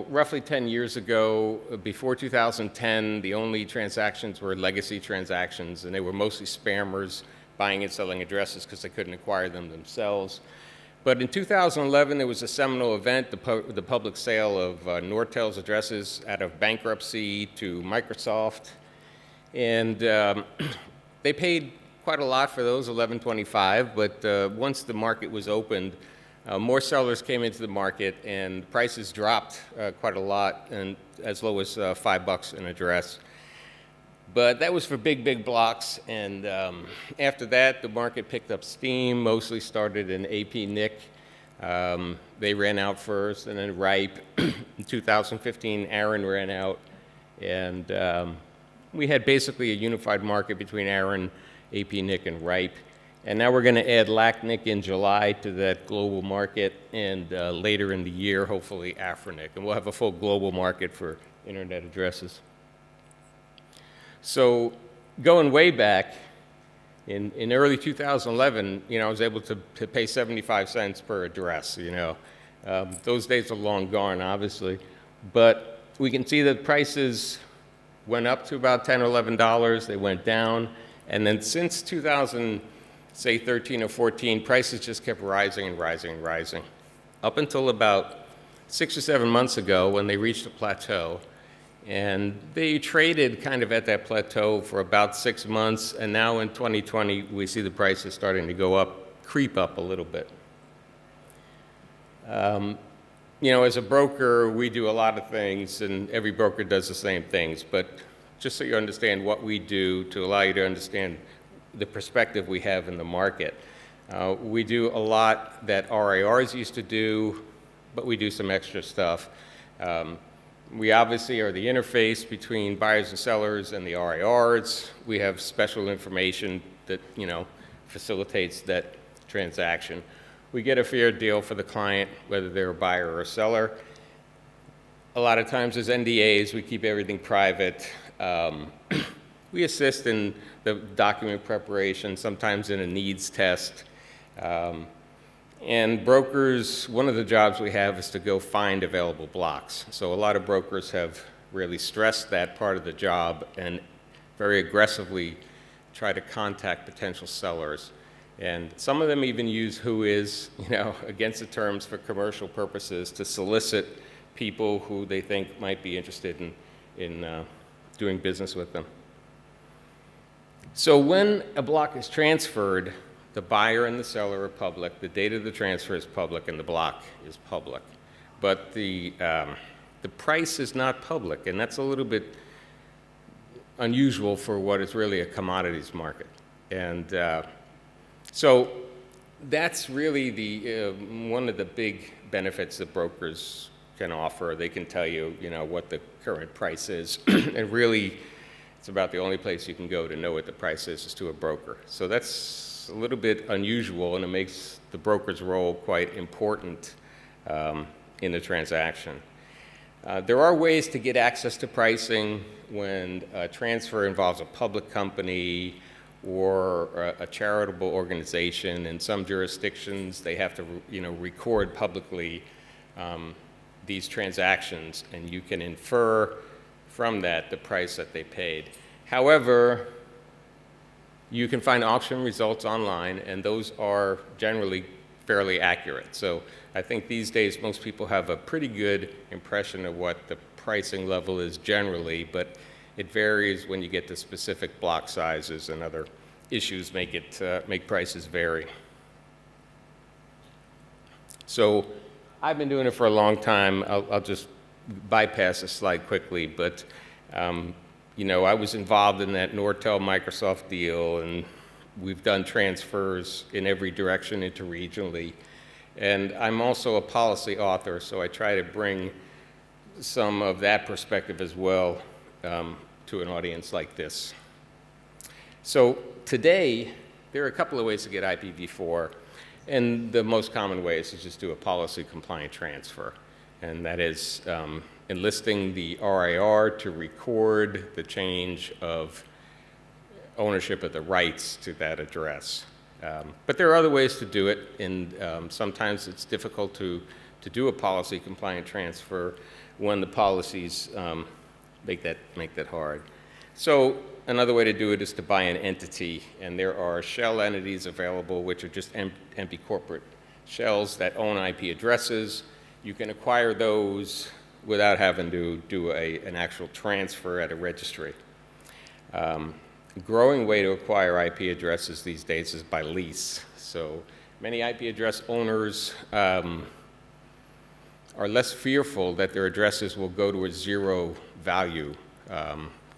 roughly 10 years ago, before 2010, the only transactions were legacy transactions, and they were mostly spammers buying and selling addresses because they couldn't acquire them themselves. But in 2011, there was a seminal event, the public sale of Nortel's addresses out of bankruptcy to Microsoft. And they paid quite a lot for those, $11.25, but once the market was opened, more sellers came into the market and prices dropped quite a lot, and as low as $5 an address. But that was for big blocks, and after that, the market picked up steam, mostly started in APRICOT. They ran out first, and then RIPE. In 2015, ARIN ran out, and we had basically a unified market between ARIN, APRICOT, and RIPE. And now we're going to add LACNIC in July to that global market, and later in the year, hopefully AFRINIC. And we'll have a full global market for internet addresses. So going way back, in early 2011, I was able to pay 75 cents per address, Those days are long gone, obviously. But we can see that prices went up to about $10 or $11. They went down. And then since 2013 or 14, prices just kept rising and rising and rising. Up until about 6 or 7 months ago when they reached a plateau. And they traded kind of at that plateau for about 6 months, and now in 2020, we see the prices starting to go up, creep up a little bit. As a broker, we do a lot of things, and every broker does the same things, but just so you understand what we do to allow you to understand the perspective we have in the market. We do a lot that RIRs used to do, but we do some extra stuff. We obviously are the interface between buyers and sellers and the RIRs. We have special information that, facilitates that transaction. We get a fair deal for the client, whether they're a buyer or a seller. A lot of times there's NDAs, we keep everything private. We assist in the document preparation, sometimes in a needs test. And brokers, one of the jobs we have is to go find available blocks. So a lot of brokers have really stressed that part of the job and very aggressively try to contact potential sellers. And some of them even use whois, against the terms for commercial purposes to solicit people who they think might be interested in doing business with them. So when a block is transferred, the buyer and the seller are public, the date of the transfer is public, and the block is public. But the price is not public, and that's a little bit unusual for what is really a commodities market. And so that's really one of the big benefits that brokers can offer. They can tell you, what the current price is, and really it's about the only place you can go to know what the price is to a broker. So that's a little bit unusual, and it makes the broker's role quite important in the transaction. There are ways to get access to pricing when a transfer involves a public company or a charitable organization. In some jurisdictions, they have to record publicly these transactions, and you can infer from that the price that they paid. However, you can find auction results online, and those are generally fairly accurate. So I think these days most people have a pretty good impression of what the pricing level is generally, but it varies when you get to specific block sizes, and other issues make prices vary. So I've been doing it for a long time. I'll just bypass this slide quickly, but I was involved in that Nortel Microsoft deal, and we've done transfers in every direction interregionally. And I'm also a policy author, so I try to bring some of that perspective as well to an audience like this. So today, there are a couple of ways to get IPv4, and the most common way is to just do a policy-compliant transfer, and that is enlisting the RIR to record the change of ownership of the rights to that address. But there are other ways to do it, and sometimes it's difficult to do a policy-compliant transfer when the policies make that hard. So another way to do it is to buy an entity, and there are shell entities available, which are just empty corporate shells that own IP addresses. You can acquire those without having to do an actual transfer at a registry. A growing way to acquire IP addresses these days is by lease. So many IP address owners are less fearful that their addresses will go to a zero value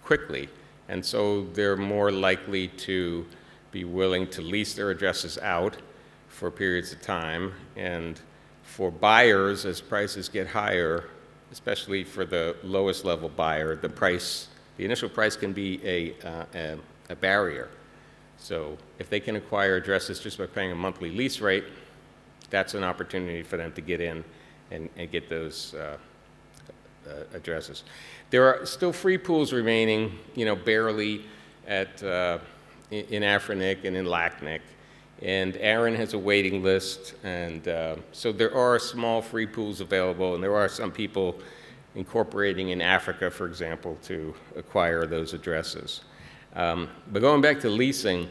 quickly, and so they're more likely to be willing to lease their addresses out for periods of time. And for buyers, as prices get higher, especially for the lowest level buyer, the initial price can be a barrier. So if they can acquire addresses just by paying a monthly lease rate, that's an opportunity for them to get in and get those addresses. There are still free pools remaining, barely in AFRINIC and in LACNIC. And ARIN has a waiting list, and so there are small free pools available, and there are some people incorporating in Africa, for example, to acquire those addresses. But going back to leasing,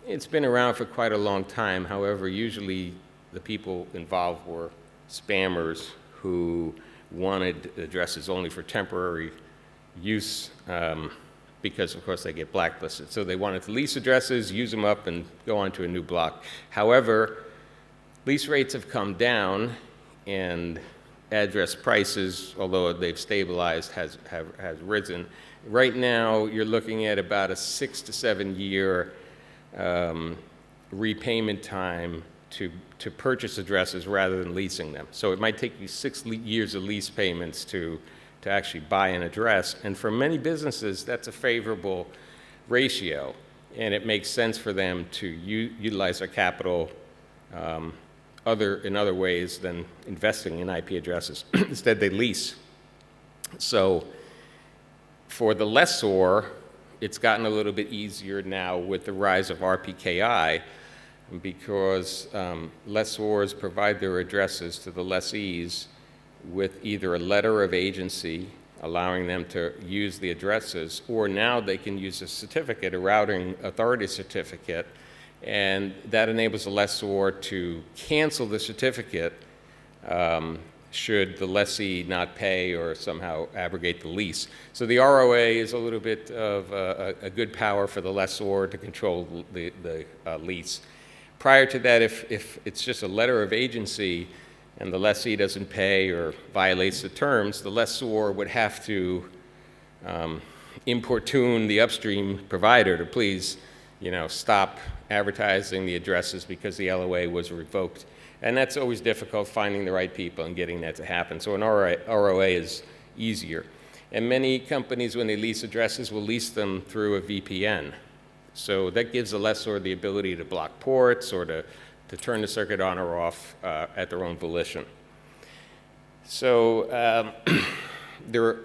it's been around for quite a long time. However, usually the people involved were spammers who wanted addresses only for temporary use, because, of course, they get blacklisted. So they wanted to lease addresses, use them up, and go on to a new block. However, lease rates have come down, and address prices, although they've stabilized, has risen. Right now, you're looking at about a 6 to 7 year repayment time to purchase addresses rather than leasing them. So it might take you 6 years of lease payments to actually buy an address. And for many businesses, that's a favorable ratio, and it makes sense for them to utilize their capital in other ways than investing in IP addresses. Instead, they lease. So for the lessor, it's gotten a little bit easier now with the rise of RPKI, because lessors provide their addresses to the lessees with either a letter of agency allowing them to use the addresses, or now they can use a certificate, a routing authority certificate, and that enables the lessor to cancel the certificate should the lessee not pay or somehow abrogate the lease. So the ROA is a little bit of a good power for the lessor to control the lease. Prior to that, if it's just a letter of agency and the lessee doesn't pay or violates the terms, the lessor would have to importune the upstream provider to please, stop advertising the addresses because the LOA was revoked. And that's always difficult, finding the right people and getting that to happen. So an ROA is easier. And many companies, when they lease addresses, will lease them through a VPN. So that gives the lessor the ability to block ports or to turn the circuit on or off at their own volition. So the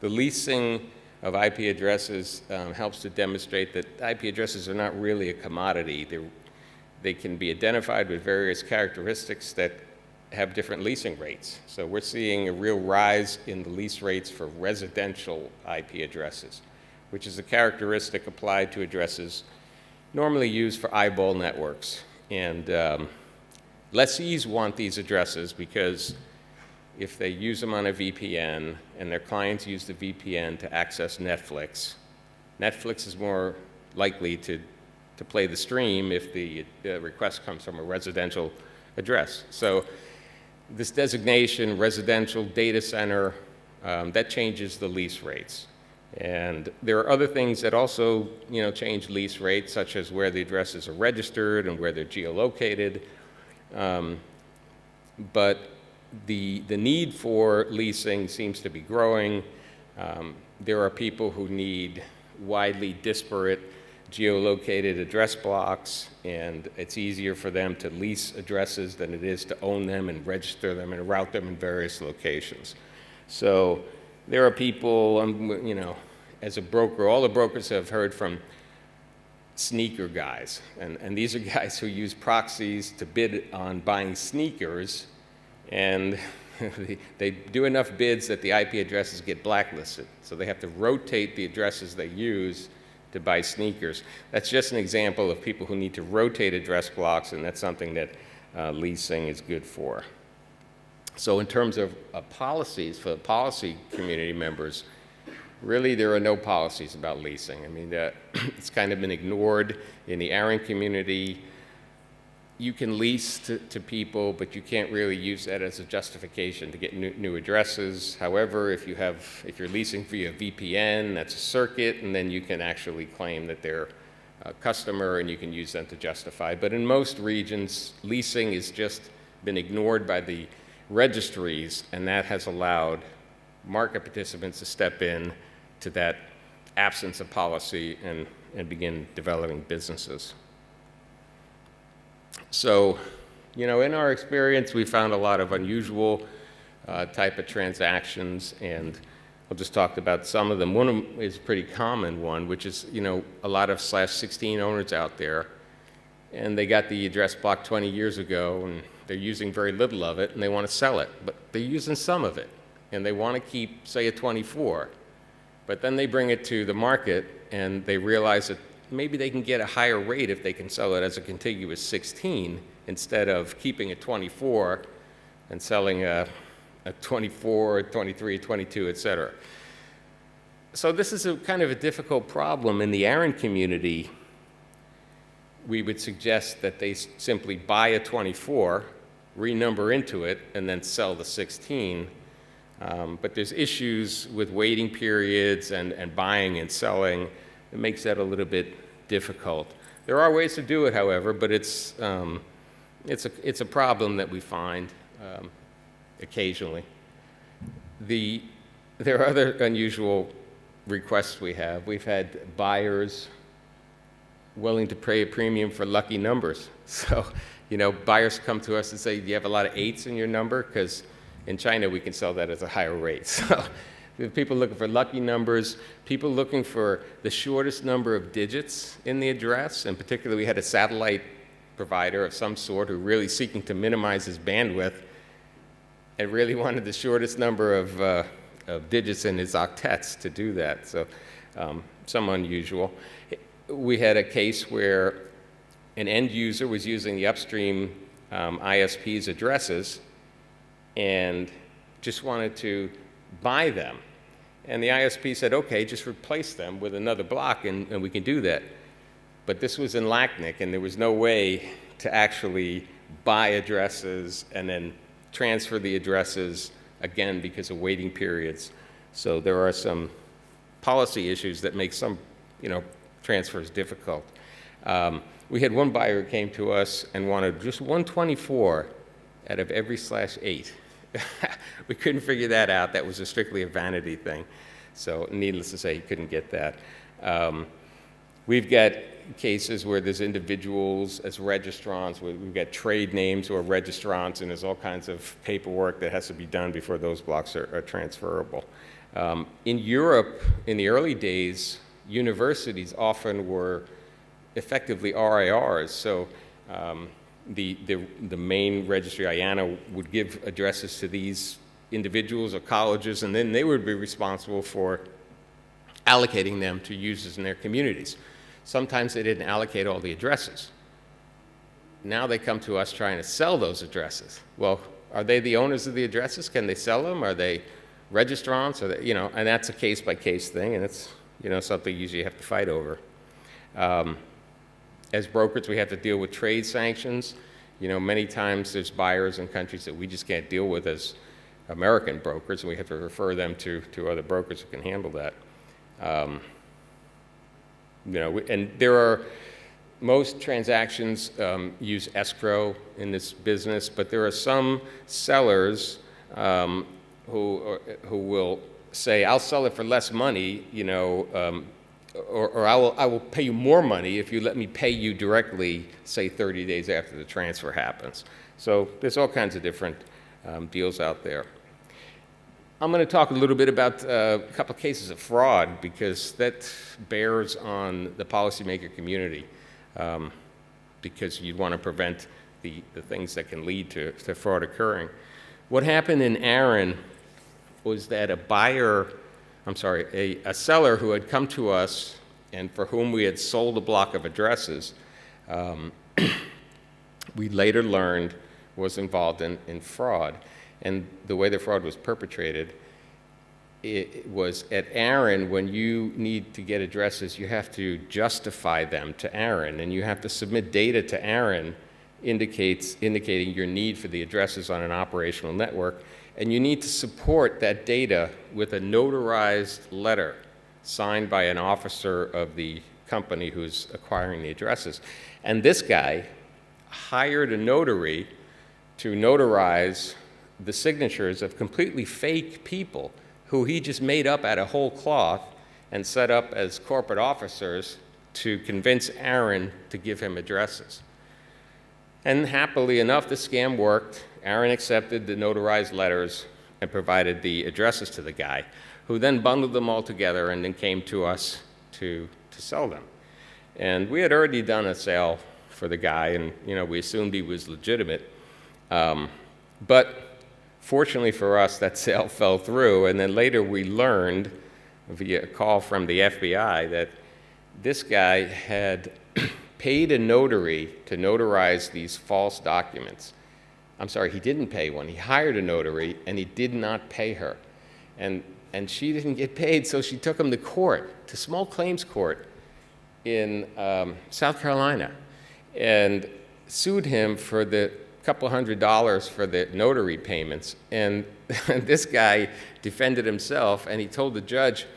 leasing of IP addresses helps to demonstrate that IP addresses are not really a commodity. They can be identified with various characteristics that have different leasing rates. So we're seeing a real rise in the lease rates for residential IP addresses, which is a characteristic applied to addresses normally used for eyeball networks. And lessees want these addresses because if they use them on a VPN and their clients use the VPN to access Netflix, Netflix is more likely to play the stream if the request comes from a residential address. So this designation, residential data center, that changes the lease rates. And there are other things that also, change lease rates, such as where the addresses are registered and where they're geolocated. But the need for leasing seems to be growing. There are people who need widely disparate geolocated address blocks, and it's easier for them to lease addresses than it is to own them and register them and route them in various locations. So there are people, as a broker, all the brokers have heard from sneaker guys, and these are guys who use proxies to bid on buying sneakers, and They do enough bids that the IP addresses get blacklisted. So they have to rotate the addresses they use to buy sneakers. That's just an example of people who need to rotate address blocks, and that's something that leasing is good for. So in terms of policies for the policy community members, really there are no policies about leasing. I mean, it's kind of been ignored in the ARIN community. You can lease to people, but you can't really use that as a justification to get new addresses. However, if you're leasing via VPN, that's a circuit, and then you can actually claim that they're a customer and you can use them to justify. But in most regions, leasing has just been ignored by the registries, and that has allowed market participants to step in to that absence of policy and begin developing businesses. So, in our experience, we found a lot of unusual type of transactions, and I'll just talk about some of them. One of them is a pretty common one, which is, a lot of /16 owners out there, and they got the address block 20 years ago, and they're using very little of it, and they want to sell it, but they're using some of it, and they want to keep, say, a 24. But then they bring it to the market, and they realize that maybe they can get a higher rate if they can sell it as a contiguous 16 instead of keeping a 24 and selling a 24, 23, 22, et cetera. So this is a kind of a difficult problem in the ARIN community. We would suggest that they simply buy a 24, renumber into it, and then sell the 16. But there's issues with waiting periods and buying and selling. It makes that a little bit difficult. There are ways to do it, however, but it's a problem that we find occasionally. There are other unusual requests we have. We've had buyers willing to pay a premium for lucky numbers. So, buyers come to us and say, do you have a lot of 8s in your number? Because in China, we can sell that at a higher rate. So we have people looking for lucky numbers, people looking for the shortest number of digits in the address. In particular, we had a satellite provider of some sort who really seeking to minimize his bandwidth and really wanted the shortest number of digits in his octets to do that. So some unusual. We had a case where an end user was using the upstream ISP's addresses and just wanted to buy them. And the ISP said, okay, just replace them with another block and we can do that. But this was in LACNIC, and there was no way to actually buy addresses and then transfer the addresses again because of waiting periods. So there are some policy issues that make some, transfers difficult. We had one buyer who came to us and wanted just 124 out of every /8. We couldn't figure that out. That was strictly a vanity thing. So needless to say, he couldn't get that. We've got cases where there's individuals as registrants. We've got trade names who are registrants, and there's all kinds of paperwork that has to be done before those blocks are transferable. In Europe, in the early days, universities often were effectively RIRs. So the main registry, IANA, would give addresses to these individuals or colleges, and then they would be responsible for allocating them to users in their communities. Sometimes they didn't allocate all the addresses. Now they come to us trying to sell those addresses. Well, are they the owners of the addresses? Can they sell them? Are they registrants? Are they, and that's a case-by-case thing, and it's something you usually have to fight over. As brokers, we have to deal with trade sanctions. Many times there's buyers in countries that we just can't deal with as American brokers, and we have to refer them to other brokers who can handle that. And there are, most transactions use escrow in this business, but there are some sellers who will say, I'll sell it for less money, or I will pay you more money if you let me pay you directly, say 30 days after the transfer happens. So there's all kinds of different deals out there. I'm going to talk a little bit about a couple of cases of fraud because that bears on the policymaker community because you want to prevent the things that can lead to fraud occurring. What happened in Aaron was that a seller who had come to us and for whom we had sold a block of addresses, we later learned was involved in fraud. And the way the fraud was perpetrated, it was at Aaron, when you need to get addresses, you have to justify them to Aaron, and you have to submit data to Aaron indicating your need for the addresses on an operational network, and you need to support that data with a notarized letter signed by an officer of the company who's acquiring the addresses. And this guy hired a notary to notarize the signatures of completely fake people who he just made up out of whole cloth and set up as corporate officers to convince Aaron to give him addresses. And happily enough, the scam worked. Aaron accepted the notarized letters and provided the addresses to the guy, who then bundled them all together and then came to us to sell them. And we had already done a sale for the guy, and we assumed he was legitimate. But fortunately for us, that sale fell through, and then later we learned via a call from the FBI that this guy had paid a notary to notarize these false documents. I'm sorry, he didn't pay one. He hired a notary, and he did not pay her. And she didn't get paid, so she took him to court, to small claims court in South Carolina, and sued him for the couple $100 for the notary payments. And this guy defended himself, and he told the judge,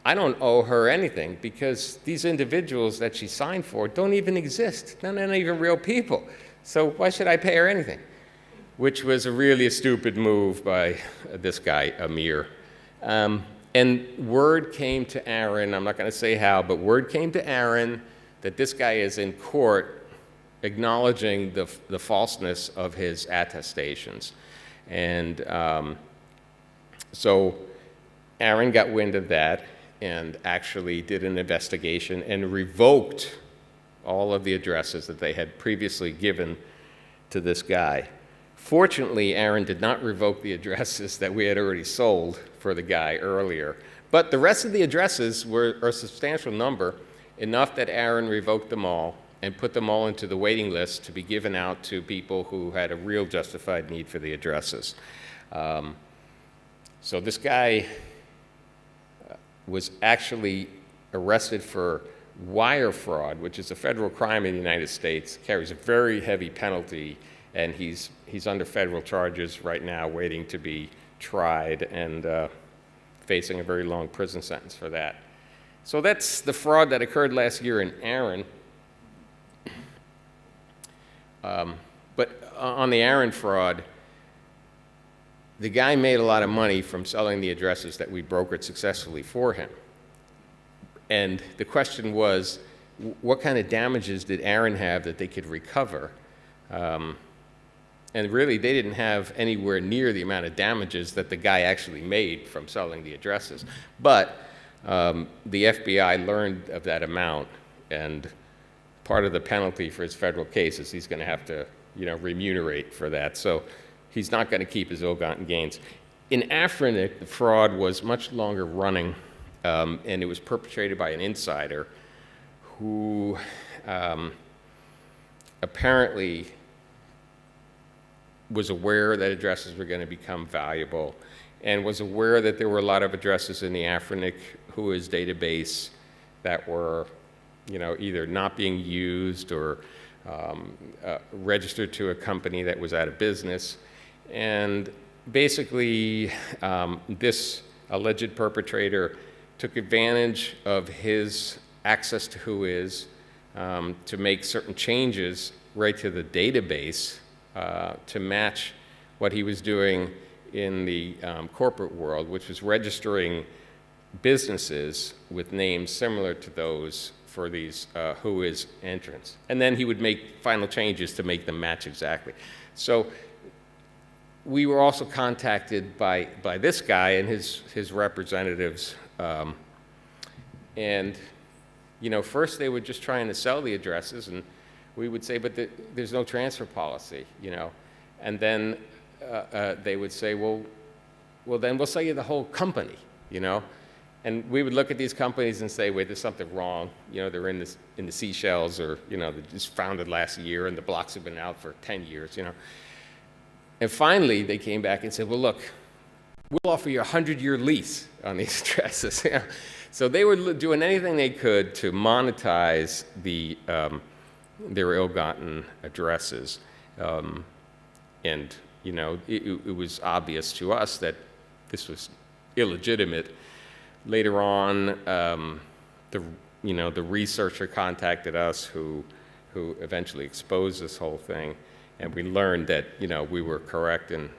I don't owe her anything because these individuals that she signed for don't even exist. They're not even real people. So why should I pay her anything? Which was really a stupid move by this guy, Amir. And word came to Aaron, I'm not going to say how, but word came to Aaron that this guy is in court acknowledging the falseness of his attestations. And so Aaron got wind of that and actually did an investigation and revoked all of the addresses that they had previously given to this guy. Fortunately, Aaron did not revoke the addresses that we had already sold for the guy earlier. But the rest of the addresses were a substantial number, enough that Aaron revoked them all and put them all into the waiting list to be given out to people who had a real justified need for the addresses. So this guy was actually arrested for wire fraud, which is a federal crime in the United States, carries a very heavy penalty, and he's under federal charges right now waiting to be tried and facing a very long prison sentence for that. So that's the fraud that occurred last year in Aaron. But on the Aaron fraud, the guy made a lot of money from selling the addresses that we brokered successfully for him. And the question was, what kind of damages did Aaron have that they could recover? And really, they didn't have anywhere near the amount of damages that the guy actually made from selling the addresses. But the FBI learned of that amount, and part of the penalty for his federal case is he's going to have to, remunerate for that. So he's not going to keep his ill-gotten gains. In AFRINIC, the fraud was much longer running, and it was perpetrated by an insider who apparently was aware that addresses were going to become valuable and was aware that there were a lot of addresses in the AFRINIC WHOIS database that were either not being used or registered to a company that was out of business. And basically, this alleged perpetrator took advantage of his access to WHOIS to make certain changes right to the database to match what he was doing in the corporate world, which was registering businesses with names similar to those for these WHOIS entrants. And then he would make final changes to make them match exactly. So we were also contacted by this guy and his representatives. And first they were just trying to sell the addresses, and we would say, but there's no transfer policy, And then they would say, well, then we'll sell you the whole company, you know? And we would look at these companies and say, wait, there's something wrong. You know, they're in the Seychelles, or, you know, they just founded last year and the blocks have been out for 10 years, you know. And finally, they came back and said, well, look, we'll offer you a 100-year lease on these addresses. You know? So they were doing anything they could to monetize their ill-gotten addresses. And, you know, it was obvious to us that this was illegitimate. Later on, the researcher contacted us who eventually exposed this whole thing, and we learned that, you know, we were correct in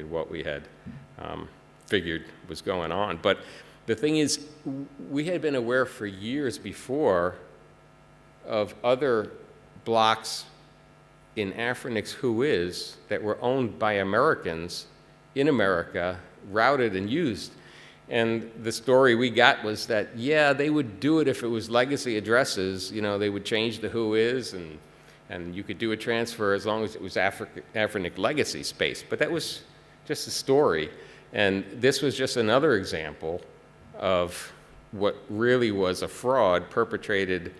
what we had figured was going on. But the thing is, we had been aware for years before of other blocks in AFRINIC's whois that were owned by Americans in America, routed and used. And the story we got was that, yeah, they would do it if it was legacy addresses. You know, they would change the whois, and you could do a transfer as long as it was AFRINIC legacy space. But that was just a story. And this was just another example of what really was a fraud perpetrated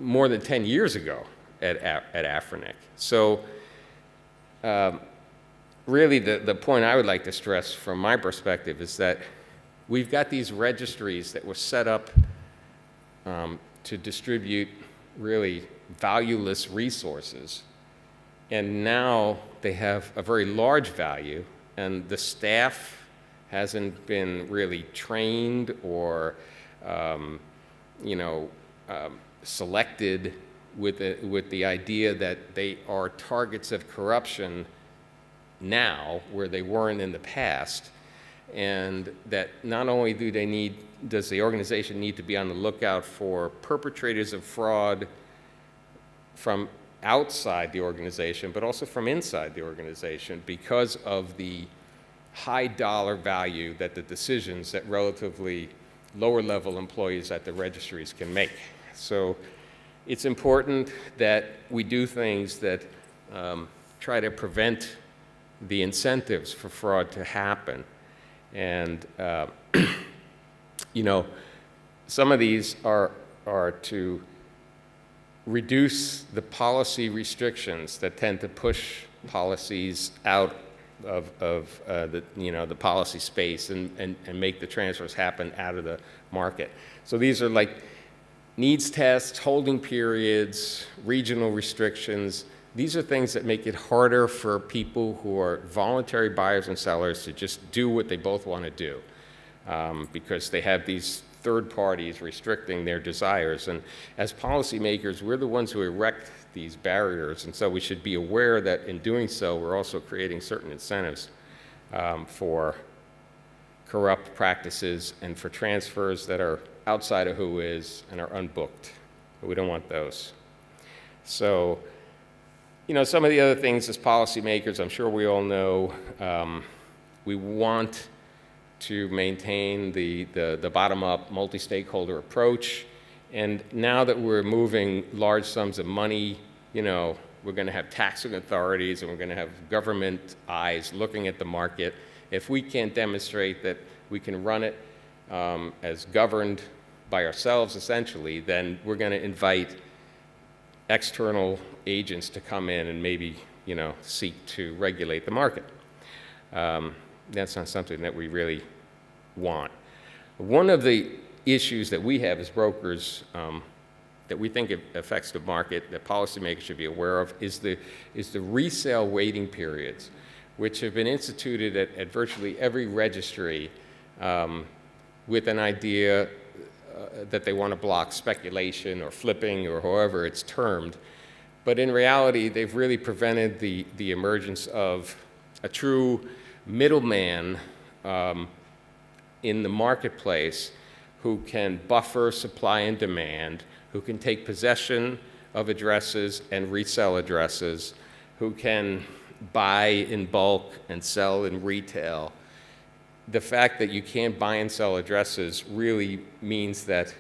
more than 10 years ago at AFRINIC. So really the point I would like to stress from my perspective is that we've got these registries that were set up to distribute really valueless resources, and now they have a very large value, and the staff hasn't been really trained or selected with the idea that they are targets of corruption now where they weren't in the past, and that not only does the organization need to be on the lookout for perpetrators of fraud from outside the organization, but also from inside the organization, because of the high dollar value that the decisions that relatively lower level employees at the registries can make. So it's important that we do things that try to prevent the incentives for fraud to happen. And you know, some of these are to reduce the policy restrictions that tend to push policies out of the policy space and make the transfers happen out of the market. So these are like needs tests, holding periods, regional restrictions. These are things that make it harder for people who are voluntary buyers and sellers to just do what they both want to do, because they have these third parties restricting their desires. And as policymakers, we're the ones who erect these barriers, and so we should be aware that in doing so, we're also creating certain incentives for corrupt practices and for transfers that are outside of whois and are unbooked. But we don't want those. So, you know, some of the other things as policymakers, I'm sure we all know, we want to maintain the bottom-up multi-stakeholder approach. And now that we're moving large sums of money, you know, we're going to have taxing authorities and we're going to have government eyes looking at the market. If we can't demonstrate that we can run it as governed by ourselves, essentially, then we're going to invite external agents to come in and maybe, you know, seek to regulate the market. That's not something that we really want. One of the issues that we have as brokers that we think it affects the market, that policymakers should be aware of, is the resale waiting periods, which have been instituted at virtually every registry with an idea that they want to block speculation or flipping or however it's termed. But in reality, they've really prevented the emergence of a true middleman in the marketplace who can buffer supply and demand, who can take possession of addresses and resell addresses, who can buy in bulk and sell in retail. The fact that you can't buy and sell addresses really means that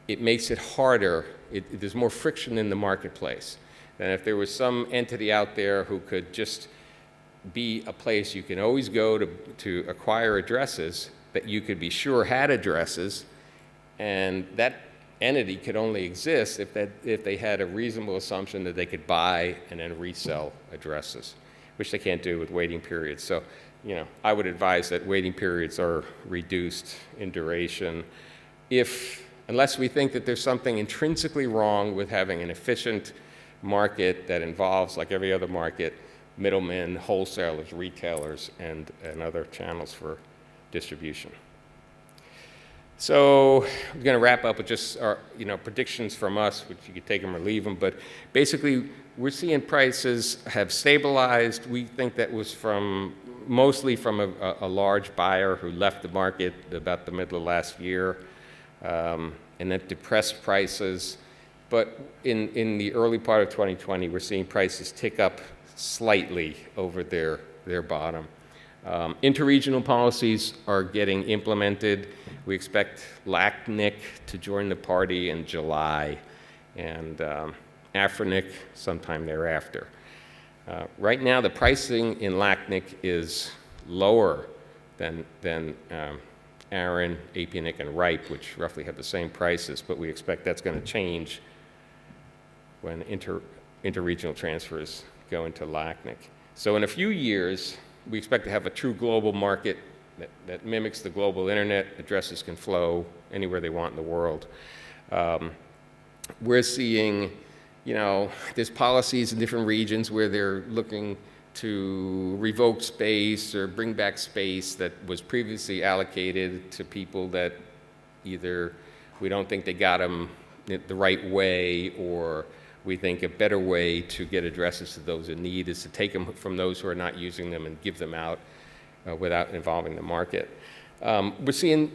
it makes it harder. There's more friction in the marketplace. And if there was some entity out there who could just be a place you can always go to acquire addresses that you could be sure had addresses, and that entity could only exist if they had a reasonable assumption that they could buy and then resell addresses, which they can't do with waiting periods. So, I would advise that waiting periods are reduced in duration unless we think that there's something intrinsically wrong with having an efficient market that involves, like every other market, middlemen, wholesalers, retailers, and other channels for distribution. So I'm going to wrap up with just our predictions from us, which you could take them or leave them. But basically, we're seeing prices have stabilized. We think that was mostly from a large buyer who left the market about the middle of last year, and that depressed prices. But in the early part of 2020, we're seeing prices tick up slightly over their bottom. Interregional policies are getting implemented. We expect LACNIC to join the party in July, and AFRINIC sometime thereafter. Right now, the pricing in LACNIC is lower than ARIN, APRINIC, and RIPE, which roughly have the same prices, but we expect that's going to change when interregional transfers go into LACNIC. So in a few years, we expect to have a true global market that mimics the global internet. Addresses can flow anywhere they want in the world. We're seeing, there's policies in different regions where they're looking to revoke space or bring back space that was previously allocated to people that either we don't think they got them the right way, or we think a better way to get addresses to those in need is to take them from those who are not using them and give them out without involving the market. We're seeing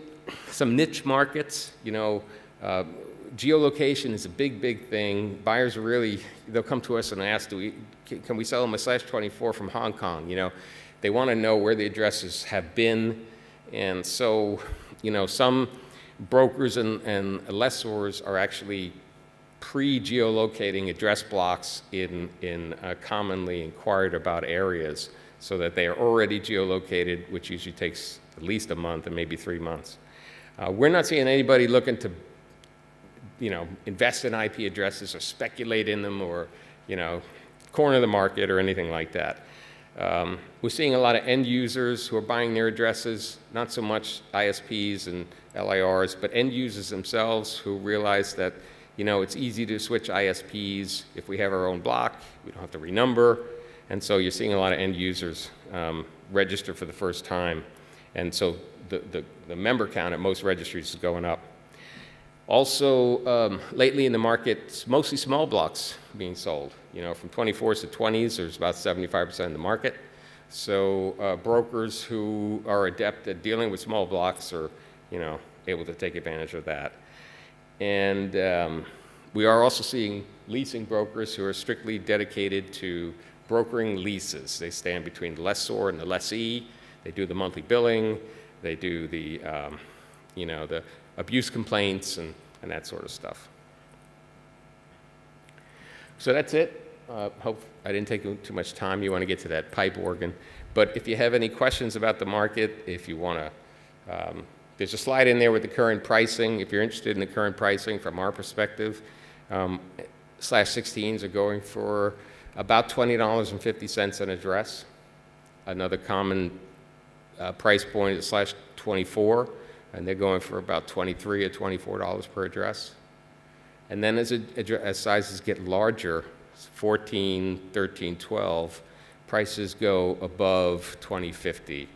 some niche markets. Geolocation is a big thing. Buyers are they'll come to us and ask, can we sell them a /24 from Hong Kong? They want to know where the addresses have been. And so, some brokers and lessors are actually pre-geolocating address blocks in commonly inquired about areas so that they are already geolocated, which usually takes at least a month and maybe 3 months. We're not seeing anybody looking to invest in IP addresses or speculate in them or, corner the market or anything like that. We're seeing a lot of end users who are buying their addresses, not so much ISPs and LIRs, but end users themselves who realize that, it's easy to switch ISPs. If we have our own block, we don't have to renumber. And so you're seeing a lot of end users register for the first time. And so the member count at most registries is going up. Also, lately in the market, it's mostly small blocks being sold. From 24s to 20s, there's about 75% of the market. So brokers who are adept at dealing with small blocks are, able to take advantage of that. And we are also seeing leasing brokers who are strictly dedicated to brokering leases. They stand between the lessor and the lessee. They do the monthly billing. They do the, the abuse complaints and that sort of stuff. So that's it. Hope I didn't take too much time. You want to get to that pipe organ. But if you have any questions about the market, if you want to, there's a slide in there with the current pricing. If you're interested in the current pricing from our perspective, /16s are going for about $20.50 an address. Another common price point is /24, and they're going for about $23 or $24 per address. And then as sizes get larger, 14, 13, 12, prices go above $20.50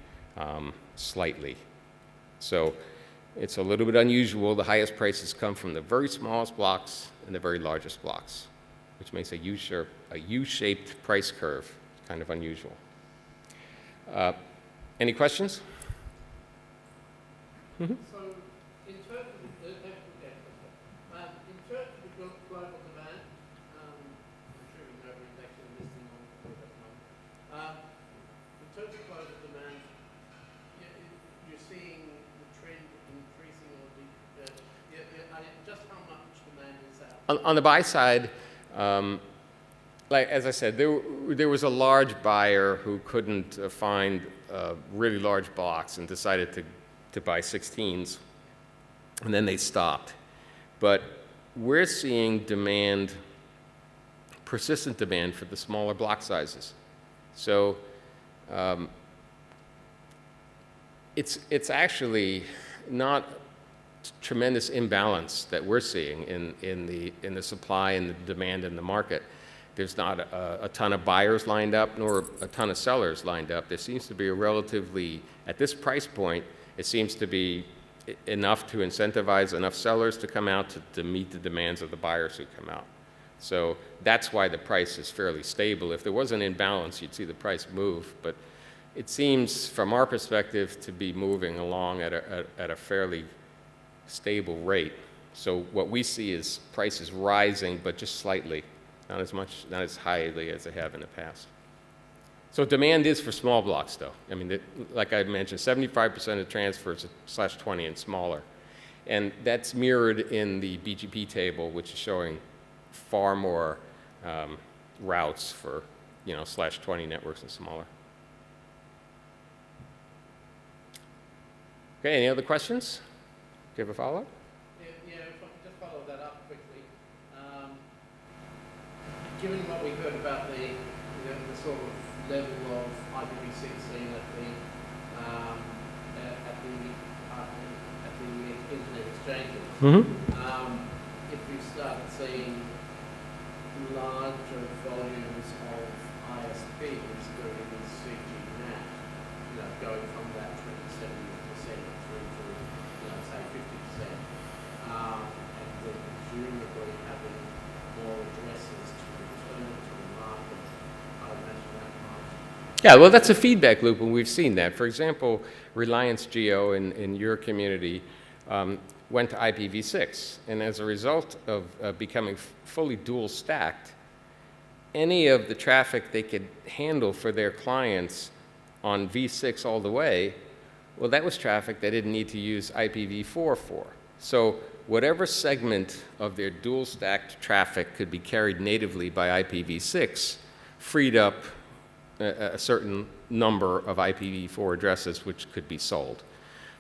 slightly. So it's a little bit unusual. The highest prices come from the very smallest blocks and the very largest blocks, which makes a U-shaped price curve. It's kind of unusual. Any questions? Mm-hmm. So, in terms of the global demand, I'm sure you know we're actually listing on the at the moment. In terms of global demand, you're seeing the trend increasing, or just how much demand is that? On the buy side, like, as I said, there was a large buyer who couldn't find really large blocks and decided to buy 16s, and then they stopped. But we're seeing demand, persistent demand for the smaller block sizes. So it's actually not tremendous imbalance that we're seeing in the supply and the demand in the market. There's not a ton of buyers lined up, nor a ton of sellers lined up. There seems to be a relatively, at this price point, it seems to be enough to incentivize enough sellers to come out to meet the demands of the buyers who come out. So that's why the price is fairly stable. If there was an imbalance, you'd see the price move, but it seems, from our perspective, to be moving along at a fairly stable rate. So what we see is prices rising, but just slightly, not as highly as they have in the past. So demand is for small blocks, though. I mean, like I mentioned, 75% of transfers are /20 and smaller. And that's mirrored in the BGP table, which is showing far more routes for, /20 networks and smaller. Okay, any other questions? Do you have a follow-up? Yeah, if I could just follow that up quickly. Given what we heard about the sort of level of IPv6 seen at the internet exchanges, if we start seeing larger volumes of ISPs doing this CGNAT, going from that 27% through to, say 50%, and then presumably having more addresses to return to the market, I imagine that might. Yeah, well, that's a feedback loop, and we've seen that. For example, Reliance Geo in your community went to IPv6, and as a result of becoming fully dual stacked, any of the traffic they could handle for their clients on V6 all the way, well, that was traffic they didn't need to use IPv4 for. So whatever segment of their dual stacked traffic could be carried natively by IPv6 freed up a certain number of IPv4 addresses which could be sold.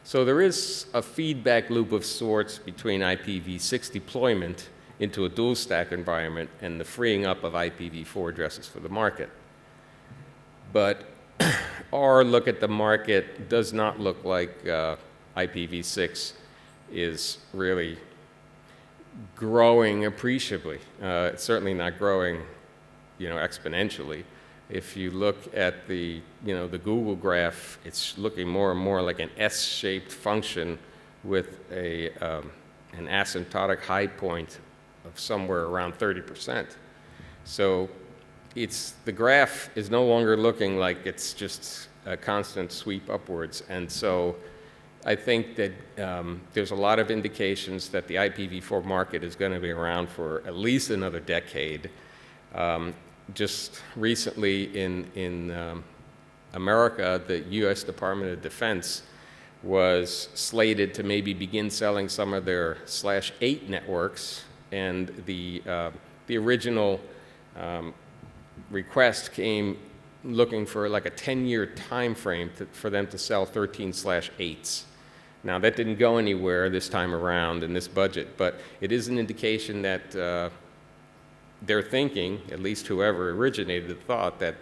So there is a feedback loop of sorts between IPv6 deployment into a dual stack environment and the freeing up of IPv4 addresses for the market. But our look at the market does not look like IPv6 is really growing appreciably. It's certainly not growing, exponentially. If you look at the Google graph, it's looking more and more like an S-shaped function with an asymptotic high point of somewhere around 30%. So the graph is no longer looking like it's just a constant sweep upwards. And so I think that there's a lot of indications that the IPv4 market is going to be around for at least another decade. Just recently in America, the U.S. Department of Defense was slated to maybe begin selling some of their /8 networks, and the original request came looking for like a 10-year time frame for them to sell 13/8s. Now, that didn't go anywhere this time around in this budget, but it is an indication that they're thinking, at least whoever originated the thought, that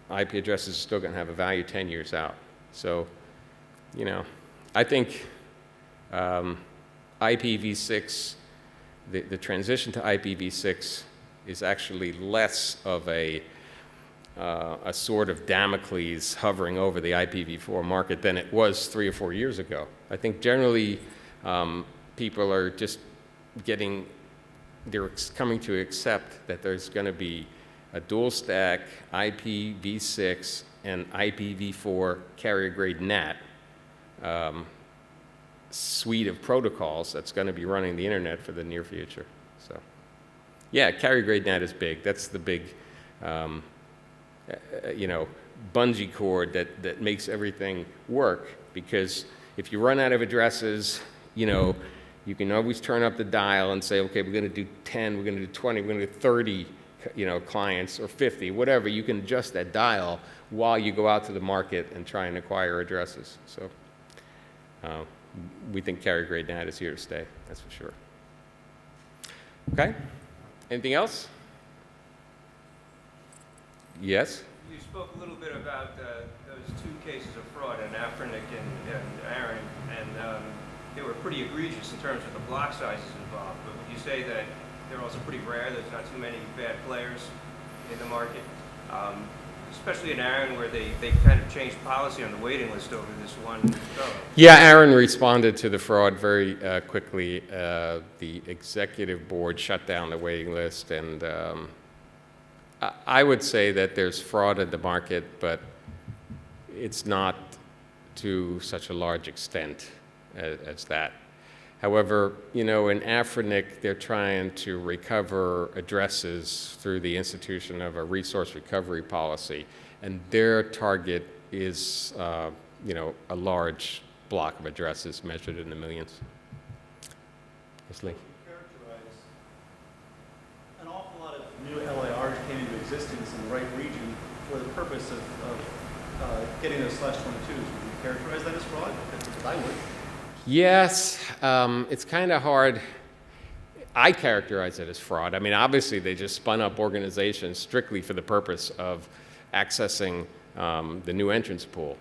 IP addresses are still going to have a value 10 years out. So, I think IPv6, the transition to IPv6 is actually less of a sort of Damocles hovering over the IPv4 market than it was 3 or 4 years ago. I think generally people are just they're coming to accept that there's going to be a dual stack IPv6 and IPv4 carrier grade NAT suite of protocols that's going to be running the internet for the near future. So, yeah, carrier grade NAT is big. That's the big, bungee cord that makes everything work, because if you run out of addresses, you can always turn up the dial and say, okay, we're going to do 10, we're going to do 20, we're going to do 30 clients, or 50, whatever. You can adjust that dial while you go out to the market and try and acquire addresses. So we think carrier grade NAT is here to stay, that's for sure. Okay, anything else? Yes? You spoke a little bit about those two cases of fraud, an AFRINIC and ARIN, and they were pretty egregious in terms of the block sizes involved. But would you say that they're also pretty rare? There's not too many bad players in the market, especially in ARIN, where they kind of changed policy on the waiting list over this one fellow. Yeah, ARIN responded to the fraud very quickly. The executive board shut down the waiting list, and I would say that there's fraud in the market, but it's not to such a large extent as that. However, in AFRINIC, they're trying to recover addresses through the institution of a resource recovery policy, and their target is, a large block of addresses measured in the millions. Yes, Lee? Characterize an awful lot of new LIRs came into existence in the right region for the purpose of getting those /22s. Would you characterize that as fraud? Because I would. Yes, it's kind of hard. I characterize it as fraud. I mean, obviously, they just spun up organizations strictly for the purpose of accessing the new entrance pool.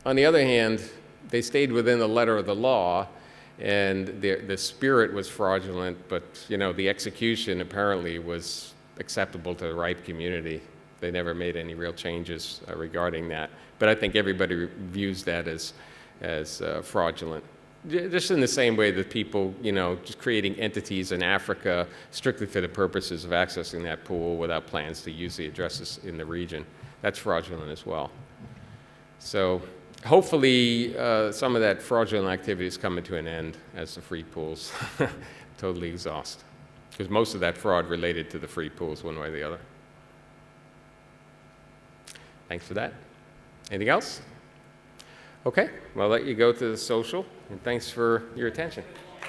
On the other hand, they stayed within the letter of the law, and the spirit was fraudulent, but the execution apparently was acceptable to the right community. They never made any real changes regarding that. But I think everybody views that as fraudulent. Just in the same way that people, just creating entities in Africa strictly for the purposes of accessing that pool without plans to use the addresses in the region. That's fraudulent as well. So hopefully some of that fraudulent activity is coming to an end as the free pools totally exhaust. Because most of that fraud related to the free pools one way or the other. Thanks for that. Anything else? Okay, well, I'll let you go to the social, and thanks for your attention.